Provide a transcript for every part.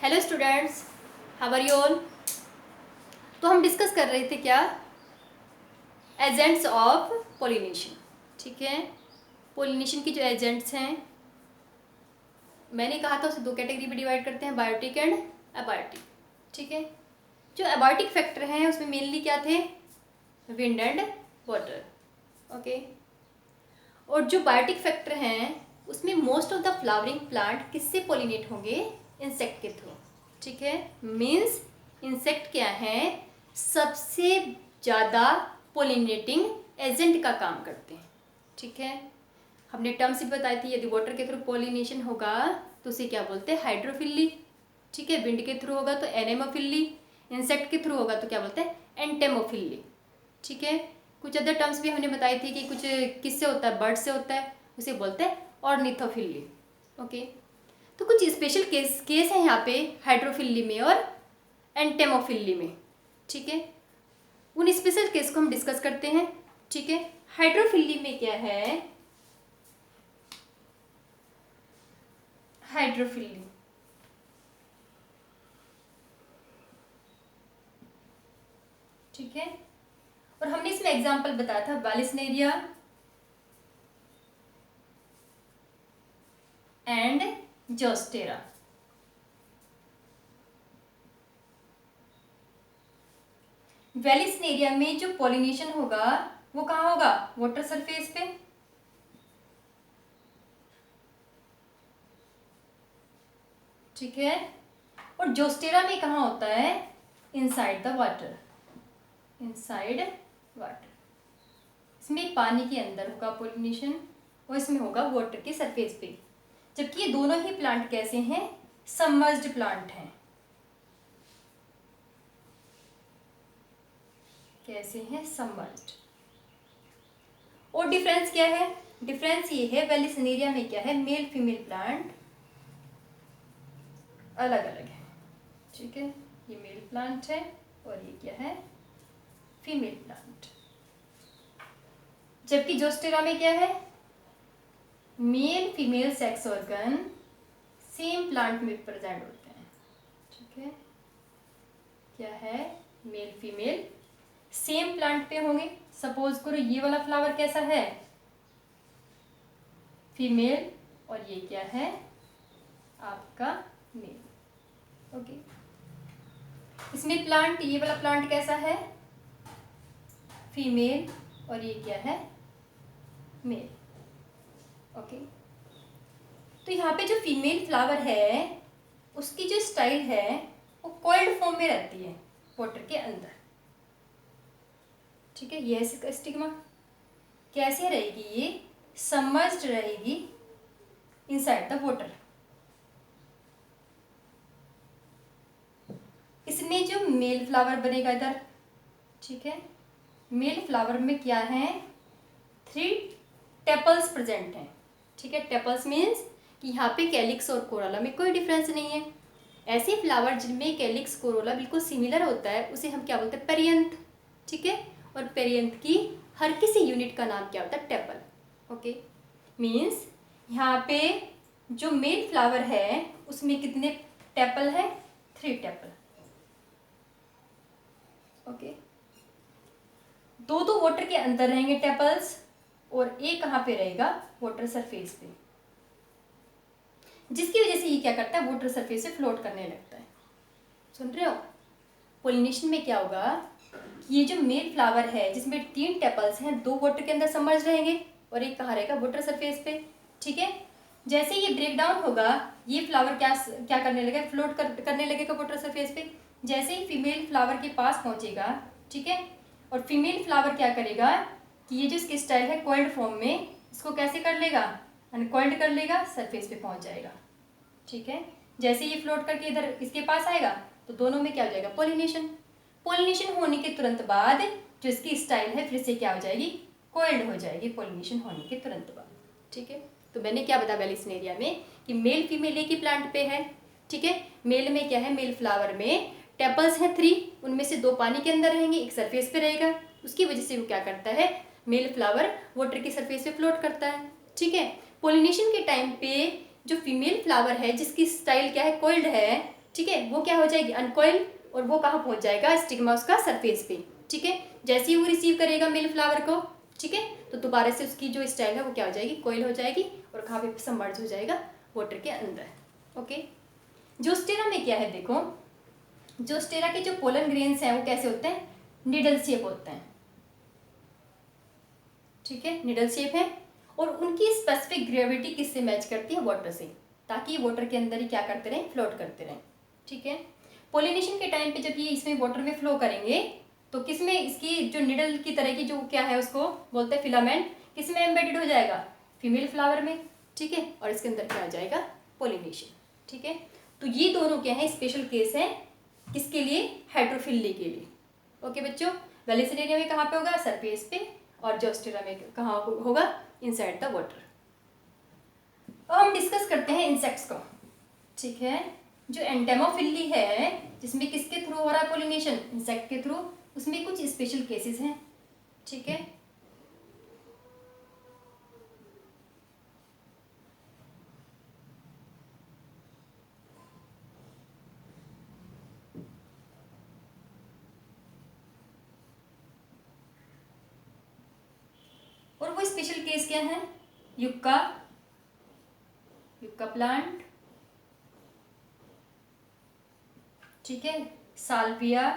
Hello students, how are you all. तो हम discuss कर रहे थे क्या, एजेंट्स ऑफ पोलिनेशन। ठीक है, पोलिनेशन की जो एजेंट्स हैं, मैंने कहा था उसे दो कैटेगरी में डिवाइड करते हैं, बायोटिक एंड अबायोटिक। ठीक है, जो अबायोटिक फैक्टर हैं उसमें मेनली क्या थे, विंड एंड वाटर। ओके, और जो बायोटिक फैक्टर हैं उसमें most of the flowering plant किससे पोलिनेट होंगे, इंसेक्ट के थ्रू। ठीक है, मीन्स इंसेक्ट क्या है, सबसे ज़्यादा पोलिनेटिंग एजेंट का काम करते हैं। ठीक है, हमने टर्म्स भी बताई थी, यदि वाटर के थ्रू पोलिनेशन होगा तो उसे क्या बोलते हैं, हाइड्रोफिली। ठीक है, विंड के थ्रू होगा तो एनेमोफिली, इंसेक्ट के थ्रू होगा तो क्या बोलते हैं, एंटेमोफिली। ठीक है, कुछ अदर टर्म्स भी हमने बताई थी कि कुछ किससे होता है, बर्ड से होता है, उसे बोलते हैं ऑर्निथोफिली। ओके, तो कुछ स्पेशल केस हैं यहाँ पे हाइड्रोफिली में और एंटेमोफिली में। ठीक है, उन स्पेशल केस को हम डिस्कस करते हैं। ठीक है, हाइड्रोफिली में क्या है, हाइड्रोफिली ठीक है, और हमने इसमें एग्जांपल बताया था वालिसनेरिया एंड जोस्टेरा। वेलिसनेरिया में जो पॉलिनेशन होगा वो कहाँ होगा, वाटर सरफेस पे। ठीक है, और जोस्टेरा में कहाँ होता है, inside the water, inside water. इसमें पानी के अंदर होगा पॉलिनेशन और इसमें होगा वाटर के सरफेस पे। जबकि ये दोनों ही प्लांट कैसे हैं, सबमर्ज्ड प्लांट हैं। कैसे हैं, सबमर्ज्ड। और डिफरेंस क्या है, डिफरेंस ये है, वेलिसनेरिया में क्या है, मेल फीमेल प्लांट अलग अलग है। ठीक है, ये मेल प्लांट है और ये क्या है, फीमेल प्लांट। जबकि जोस्टेरा में क्या है, male female sex organ same plant में प्रेजेंट होते हैं। ठीक है, क्या है, मेल फीमेल सेम प्लांट पे होंगे। सपोज करो ये वाला फ्लावर कैसा है, फीमेल, और ये क्या है, आपका मेल। ओके, इसमें प्लांट, ये वाला प्लांट कैसा है, फीमेल, और ये क्या है, मेल। ओके, तो यहाँ पे जो फीमेल फ्लावर है उसकी जो स्टाइल है वो कॉइल्ड फॉर्म में रहती है वाटर के अंदर। ठीक है, ये इसका स्टिग्मा कैसे रहेगी, ये सबमर्ज्ड रहेगी इनसाइड द वाटर। इसमें जो मेल फ्लावर बनेगा इधर, ठीक है, मेल फ्लावर में क्या है, 3 टेपल्स प्रेजेंट हैं। ठीक है, टेपल्स मीन्स कि यहाँ पे कैलिक्स और कोरोला में कोई डिफरेंस नहीं है। ऐसे फ्लावर जिनमें कैलिक्स कोरोला बिल्कुल सिमिलर होता है उसे हम क्या बोलते हैं, पेरियंथ। ठीक है, और पेरियंथ की हर किसी यूनिट का नाम क्या होता है, टेपल। ओके, मीन्स यहाँ पे जो मेल फ्लावर है उसमें कितने टेपल है, 3 टेपल। ओके, दो वाटर के अंदर रहेंगे टेपल्स और एक कहाँ पे रहेगा, वाटर सरफेस पे, जिसकी वजह से ये क्या करता है, वाटर सरफेस से फ्लोट करने लगता है। सुन रहे हो, पोलिनेशन में क्या होगा, ये जो मेल फ्लावर है जिसमें 3 टेपल्स हैं, 2 वाटर के अंदर सबमर्ज रहेंगे और एक कहाँ रहेगा, वाटर सरफेस पे। ठीक है, जैसे ये ब्रेक डाउन होगा ये फ्लावर क्या करने लगेगा, फ्लोट करने लगेगा वाटर सरफेस पे। जैसे ही फीमेल फ्लावर के पास पहुंचेगा, ठीक है, और फीमेल फ्लावर क्या करेगा कि ये जो इसकी स्टाइल है कॉइल्ड फॉर्म में, इसको कैसे कर लेगा, अनकॉइल्ड कर लेगा, सरफेस पे पहुंच जाएगा। ठीक है, जैसे ये फ्लोट करके इधर इसके पास आएगा तो दोनों में क्या हो जाएगा, पोलिनेशन। पोलिनेशन होने के तुरंत बाद जो इसकी स्टाइल है फिर से क्या हो जाएगी, कॉइल्ड हो जाएगी, पोलिनेशन होने के तुरंत बाद। ठीक है, तो मैंने क्या बताया वेलिसनेरिया में कि मेल फीमेल एक ही प्लांट पे है। ठीक है, मेल में क्या है, मेल फ्लावर में टेपल्स हैं 3, उनमें से 2 पानी के अंदर रहेंगे, एक सरफेस पे रहेगा। उसकी वजह से वो क्या करता है, मेल फ्लावर वाटर की सरफेस पे फ्लोट करता है। ठीक है, पोलिनेशन के टाइम पे जो फीमेल फ्लावर है जिसकी स्टाइल क्या है, कॉइल्ड है, ठीक है, वो क्या हो जाएगी, अनकॉइल, और वो कहाँ पहुंच जाएगा, स्टिग्मा उसका सरफेस पे। ठीक है, जैसे ही वो रिसीव करेगा मेल फ्लावर को, ठीक है, तो दोबारा से उसकी जो स्टाइल है वो क्या हो जाएगी, कॉइल हो जाएगी, और कहाँ पे सबमर्ज हो जाएगा, वाटर के अंदर। ओके, ज़ोस्टेरा में क्या है, देखो ज़ोस्टेरा के जो पोलन ग्रेन्स हैं वो कैसे होते हैं, निडल शेप होते हैं। ठीक है, निडल शेप है, और उनकी स्पेसिफिक ग्रेविटी किससे मैच करती है, वाटर से, ताकि वाटर के अंदर ही क्या करते रहें, फ्लोट करते रहें। ठीक है, पोलिनेशन के टाइम पे जब ये इसमें वाटर में फ्लो करेंगे तो किसमें, इसकी जो निडल की तरह की जो क्या है उसको बोलते हैं फिलामेंट, किसमें एम्बेडेड हो जाएगा, फीमेल फ्लावर में। ठीक है, और इसके अंदर क्या आ जाएगा, पोलिनेशन। ठीक है, तो ये दोनों क्या है, स्पेशल केस है किसके लिए, हेटेरोफिली के लिए। ओके बच्चों, वेलिसिनेरिया में कहाँ पे होगा, सरफेस पे, और ज़ोस्टेरा में कहाँ होगा, इनसाइड द वाटर। अब हम डिस्कस करते हैं इंसेक्ट्स को। ठीक है, जो एंटेमोफिली है जिसमें किसके थ्रू हो रहा है पोलिनेशन, इंसेक्ट के थ्रू, उसमें कुछ स्पेशल केसेस हैं। ठीक है, और वो स्पेशल केस क्या है, युक्का, युक्का प्लांट, ठीक है, साल्विया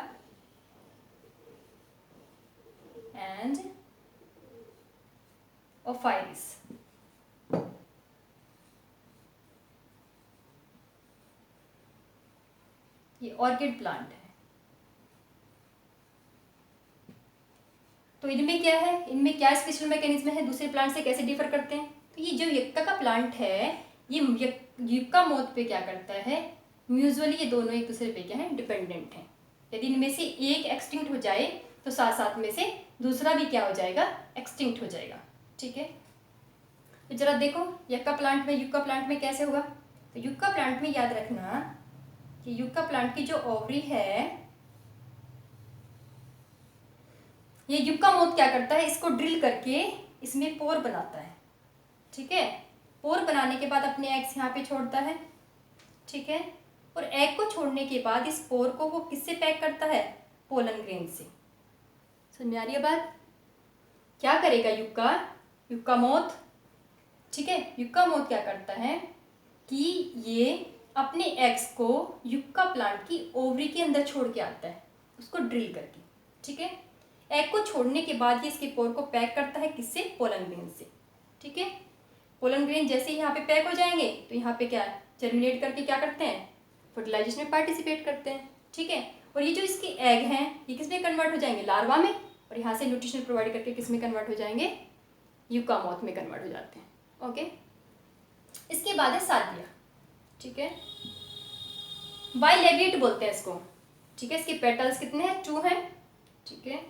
एंड ओफाइरिस। ये ऑर्किड प्लांट है। तो इनमें क्या है, इनमें क्या स्पेशल मैकेनिज्म है, दूसरे प्लांट से कैसे डिफर करते हैं। तो ये जो युक्का का प्लांट है, ये युक्का मोथ पे क्या करता है, यूजुअली ये दोनों एक दूसरे पे क्या है, डिपेंडेंट हैं। यदि इनमें से एक एक्सटिंक्ट हो जाए तो साथ साथ में से दूसरा भी क्या हो जाएगा, एक्सटिंक्ट हो जाएगा। ठीक है, तो जरा देखो युक्का प्लांट में कैसे होगा। तो युक्का प्लांट में याद रखना कि युक्का प्लांट की जो ओवरी है, ये युक्का मोथ क्या करता है, इसको ड्रिल करके इसमें पोर बनाता है। ठीक है, पोर बनाने के बाद अपने एग्स यहाँ पे छोड़ता है। ठीक है, और एग को छोड़ने के बाद इस पोर को वो किससे पैक करता है, पोलन ग्रेन से। समझ आ रही है बात, क्या करेगा युक्का मोथ। ठीक है, युक्का मोथ क्या करता है कि ये अपने एग्स को युक्का प्लांट की ओवरी के अंदर छोड़ के आता है, उसको ड्रिल करके। ठीक है, एग को छोड़ने के बाद ये इसके पोर को पैक करता है किससे, पोलन ग्रेन से। ठीक है, पोलन ग्रेन जैसे यहाँ पे पैक हो जाएंगे तो यहाँ पे क्या जर्मिनेट करके क्या करते हैं, फर्टिलाइजेशन में पार्टिसिपेट करते हैं। ठीक है, और ये जो इसके एग हैं ये किस में कन्वर्ट हो जाएंगे, लार्वा में, और यहाँ से न्यूट्रिशन प्रोवाइड करके किस में कन्वर्ट हो जाएंगे, युक्का मोथ में कन्वर्ट हो जाते हैं। ओके, इसके बाद है साल्विया। ठीक है, बाइलेबिएट बोलते हैं इसको। ठीक है, इसके पेटल्स कितने हैं, 2 हैं। ठीक है,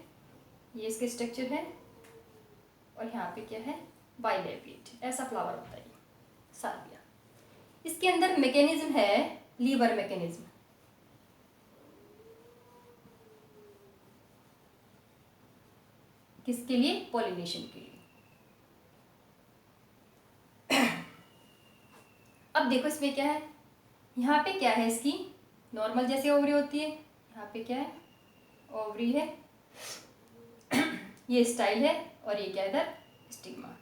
ये इसके स्ट्रक्चर है, और यहाँ पे क्या है, बाइलेबिएट, ऐसा फ्लावर होता है साल्विया। इसके अंदर मैकेनिज्म है लीवर मैकेनिज्म। किसके लिए, पॉलिनेशन के लिए। अब देखो इसमें क्या है, यहाँ पे क्या है, इसकी नॉर्मल जैसे ओवरी होती है, यहाँ पे क्या है, ओवरी है, ये स्टाइल है, और ये क्या है, इधर स्टिग्मा।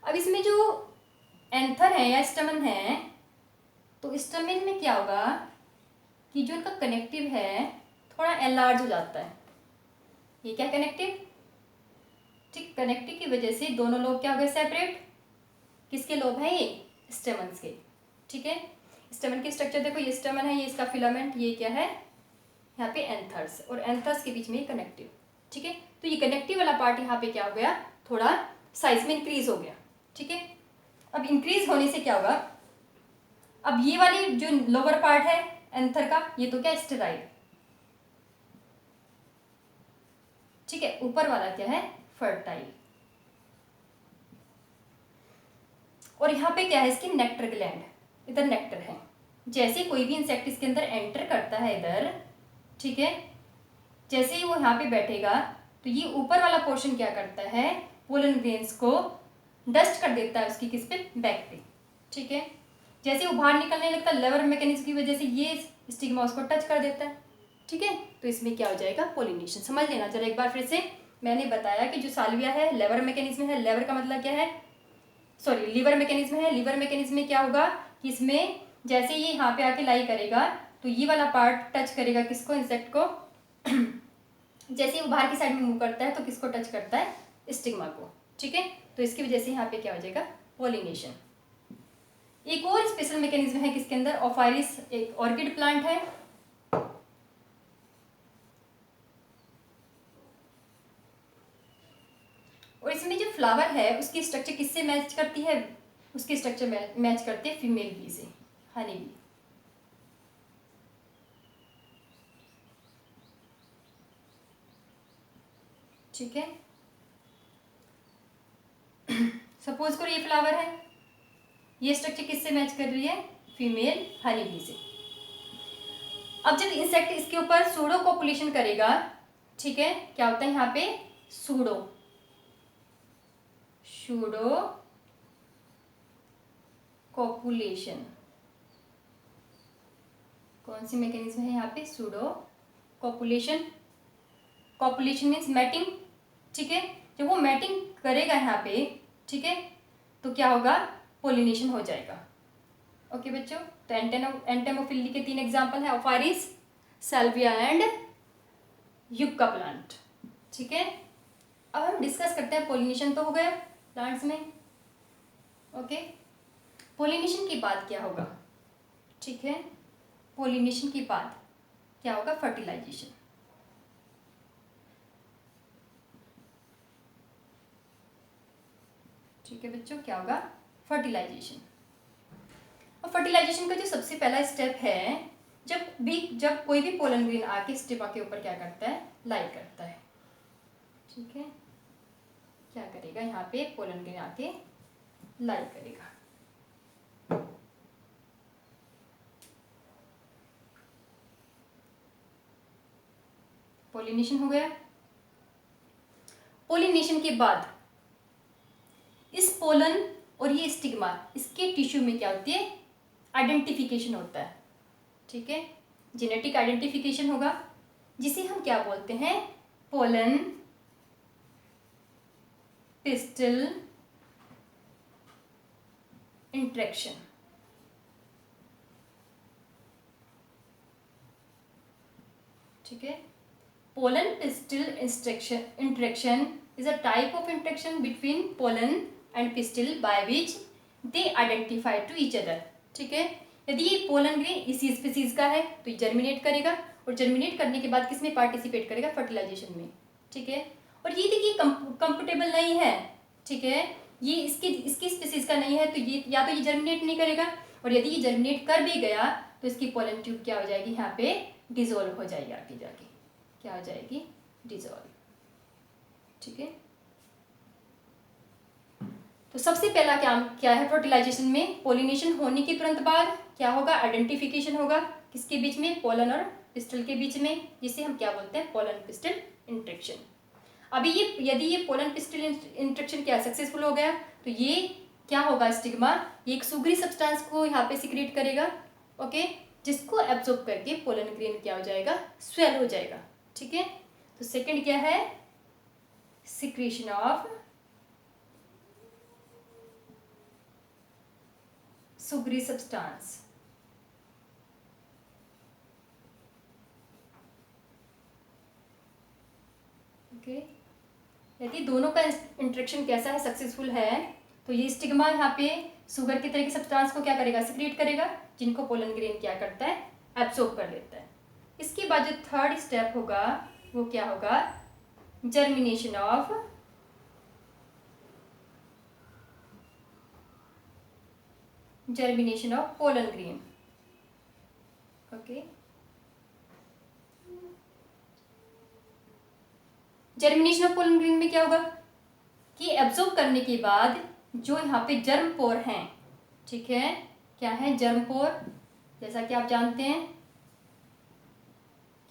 अब इसमें जो एंथर है या स्टमन है, तो स्टमन में क्या होगा कि जो इनका कनेक्टिव है थोड़ा एनलार्ज हो जाता है। ये क्या कनेक्टिव, ठीक, कनेक्टिव की वजह से दोनों लोब क्या हो गए, सेपरेट। किसके लोब है, ये स्टेमन्स के। ठीक है, स्टेमन की स्ट्रक्चर देखो, ये स्टेमन है, ये इसका फिलामेंट, ये क्या है यहाँ पे एंथर्स, और एंथर्स के बीच में कनेक्टिव। ठीक है, तो ये कनेक्टिव वाला पार्ट यहाँ पे क्या हो गया, थोड़ा साइज में इंक्रीज हो गया। ठीक है, अब इंक्रीज होने से क्या होगा, अब ये वाली जो लोअर पार्ट है एंथर का, ये तो क्या स्टेराइल। ठीक है, ऊपर वाला क्या है, फर्टाइल। और यहाँ पे क्या है, इसकी नेक्टर ग्लैंड, इधर नेक्टर है। जैसे कोई भी इंसेक्ट इसके अंदर एंटर करता है इधर, ठीक है, जैसे ही वो यहाँ पे बैठेगा तो ये ऊपर वाला पोर्शन क्या करता है, पोलन ग्रेन्स को डस्ट कर देता है उसकी किस पे, बैक पे। ठीक है, जैसे वो बाहर निकलने लगता है लेवर मैकेनिज्म की वजह से ये स्टिग्मा उसको टच कर देता है, ठीक है। तो इसमें क्या हो जाएगा, पोलिनेशन। समझ लेना जरा एक बार फिर से। मैंने बताया कि जो साल्विया है लेवर मैकेनिज्म है, लेवर का मतलब क्या है, सॉरी लीवर मैकेनिज्म है। लीवर मैकेनिज्म में क्या होगा कि इसमें जैसे ये यहाँ पे आके लाई करेगा तो ये वाला पार्ट टच करेगा किसको, इंसेक्ट को। जैसे वो बाहर की साइड में मूव करता है तो किसको टच करता है, स्टिग्मा को, ठीक है। तो इसकी वजह से यहाँ पे क्या हो जाएगा, पोलिनेशन। एक और स्पेशल मैकेनिज्म है किसके अंदर, ओफाइरिस एक ऑर्किड प्लांट है। और इसमें जो फ्लावर है उसकी स्ट्रक्चर किससे मैच करती है, उसकी स्ट्रक्चर मैच करती है फीमेल बी से, हनी बी। ठीक है। सपोज करो ये फ्लावर है, ये स्ट्रक्चर किससे मैच कर रही है, फीमेल हनी बी से। अब जब इंसेक्ट इसके ऊपर सूडो कॉपुलेशन करेगा, ठीक है, क्या होता है यहाँ पे सूडो कॉपुलेशन। कौन सी मैकेनिज्म है यहाँ पे, pseudo copulation. Copulation means mating, ठीक है। जब वो मैटिंग करेगा यहाँ पे, ठीक है, तो क्या होगा, पोलिनेशन हो जाएगा। ओके बच्चों, तो एंटेमोफिली के 3 एग्जाम्पल है, ओफाइरिस, साल्विया एंड युक्का प्लांट, ठीक है। अब हम डिस्कस करते हैं, पोलिनेशन तो हो गया प्लांट्स में, ओके। पोलिनेशन के बाद क्या होगा, ठीक है, पोलिनेशन के बाद क्या होगा, फर्टिलाइजेशन। ठीक है बच्चों, क्या होगा, फर्टिलाइजेशन। और फर्टिलाइजेशन का जो सबसे पहला स्टेप है, जब कोई भी पोलन ग्रेन आके स्टिग्मा के ऊपर क्या करता है, लाई करता है, ठीक है। क्या करेगा, यहाँ पे पोलन ग्रेन आके लाई करेगा। पोलिनेशन हो गया। पोलिनेशन के बाद इस पोलन और ये स्टिग्मा, इसके टिश्यू में क्या होती है, आइडेंटिफिकेशन होता है, ठीक है। जेनेटिक आइडेंटिफिकेशन होगा, जिसे हम क्या बोलते हैं, पोलन पिस्टल इंटरेक्शन, ठीक है। Pollen pistol interaction is a type of interaction between pollen and pistil by which they identify to each other, ठीक है। यदि ये पोलन ग्रेन इसी स्पीसीज का है तो ये जर्मिनेट करेगा, और जर्मिनेट करने के बाद किसमें पार्टिसिपेट करेगा, फर्टिलाइजेशन में, ठीक है। और ये देखिए कंफर्टेबल नहीं है, ठीक है, ये इसकी स्पीसीज का नहीं है, तो ये या तो ये जर्मिनेट नहीं करेगा, और यदि ये जर्मिनेट कर भी गया तो इसकी पोलन ट्यूब क्या हो जाएगी, यहाँ पे डिजोल्व हो जाएगी, आगे जाके क्या हो जाएगी, डिजोल्व, ठीक है। तो सबसे पहला क्या है फर्टिलाइजेशन में, पोलिनेशन होने के तुरंत बाद क्या होगा, आइडेंटिफिकेशन होगा, किसके बीच में, पोलन और पिस्टल के बीच में, जिसे हम क्या बोलते हैं, पोलन पिस्टल इंटरेक्शन। अभी यदि ये पोलन पिस्टल इंटरेक्शन क्या सक्सेसफुल हो गया तो ये क्या होगा, स्टिग्मा ये एक सुगरी सब्सटेंस को यहाँ पे सिक्रेट करेगा, ओके, जिसको एब्जॉर्ब करके पोलन ग्रेन क्या हो जाएगा, स्वेल हो जाएगा, ठीक है। तो सेकंड क्या है, secretion of Sugri substance, okay. यदि दोनों का इंटरेक्शन कैसा है, सक्सेसफुल है, तो ये स्टिग्मा यहाँ पे सुगर की तरह की सब्सटेंस को क्या करेगा, सिक्रेट करेगा, जिनको पोलन ग्रेन क्या करता है, एब्सॉर्ब कर लेता है। इसके बाद जो थर्ड स्टेप होगा वो क्या होगा, germination of pollen grain, okay. Germination of pollen grain में क्या होगा कि एब्जॉर्ब करने के बाद जो यहाँ पे जर्म पोर हैं, ठीक है, क्या है, जर्म पोर, जैसा कि आप जानते हैं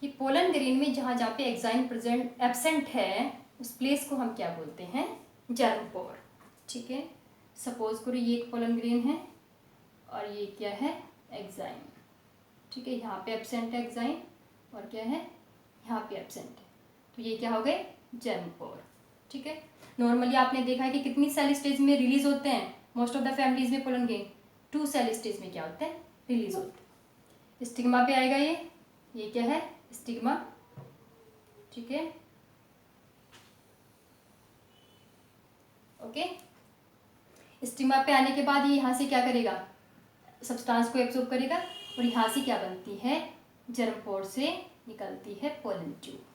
कि पोलन ग्रेन में जहाँ जहाँ पे एग्जाइन प्रेजेंट एब्सेंट है उस प्लेस को हम क्या बोलते हैं, जर्म पोर, ठीक है। सपोज करो ये एक पोलन ग्रेन है और ये क्या है, एग्जाइम। ठीक है, यहाँ पे एब्सेंट है एग्जाइम और क्या है, यहाँ पे एब्सेंट है, तो ये क्या हो गए, जेर्मोपोर। ठीक है, नॉर्मली आपने देखा है कि कितनी सेल स्टेज में रिलीज होते हैं मोस्ट ऑफ द फैमिलीज में पोलन ग्रेन, 2 सेल स्टेज में क्या होते हैं, रिलीज होते हैं। स्टिग्मा पे आएगा ये क्या है, स्टिग्मा। ठीक है, ओके। स्टिग्मा पे आने के बाद ये यहाँ से क्या करेगा, सब्सटेंस को एब्सॉर्ब करेगा और यहाँ से क्या बनती है, जेर्मोपोर से निकलती है पोलन ट्यूब।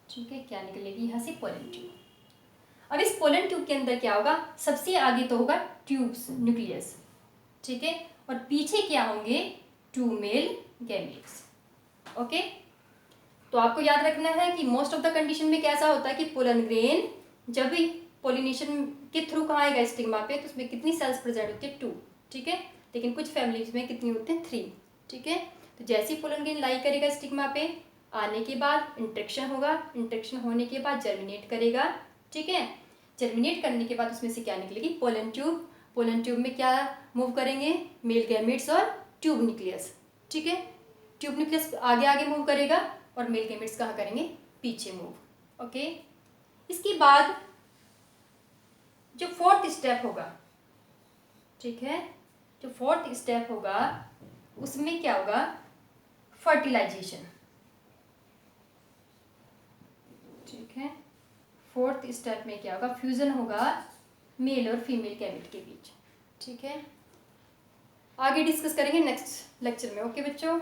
ठीक है, क्या निकलेगी यहाँ से, पोलन ट्यूब। अब इस पोलन ट्यूब के अंदर क्या होगा, सबसे आगे तो होगा ट्यूब्स, न्यूक्लियस। ठीक है, और पीछे क्या होंगे, 2 मेल गैमेट्स। ओके, तो आपको याद रखना है कि मोस्ट ऑफ द कंडीशन में कैसा होता है कि पोलन ग्रेन जब भी पोलिनेशन के थ्रू कहाँ आएगा, स्टिग्मा पे, तो उसमें कितनी सेल्स प्रेजेंट होती है, 2। ठीक है, लेकिन कुछ फैमिलीज में कितनी होती है, 3। ठीक है, तो जैसे ही पोलन ग्रेन लाई करेगा स्टिग्मा पे, आने के बाद इंट्रैक्शन होगा, इंट्रैक्शन होने के बाद जर्मिनेट करेगा। ठीक है, जर्मिनेट करने के बाद उसमें से क्या निकलेगी, पोलन ट्यूब। पोलन ट्यूब में क्या मूव करेंगे, मेल गैमेट्स और ट्यूब न्यूक्लियस। ठीक है, ट्यूब न्यूक्लियस आगे आगे मूव करेगा और मेल गैमेट्स कहाँ करेंगे, पीछे मूव। ओके, इसके बाद जो 4th स्टेप होगा, ठीक है, जो 4th स्टेप होगा उसमें क्या होगा, फर्टिलाइजेशन। ठीक है, 4th स्टेप में क्या होगा, फ्यूजन होगा मेल और फीमेल गैमेट के बीच। ठीक है, आगे डिस्कस करेंगे नेक्स्ट लेक्चर में। ओके बच्चों।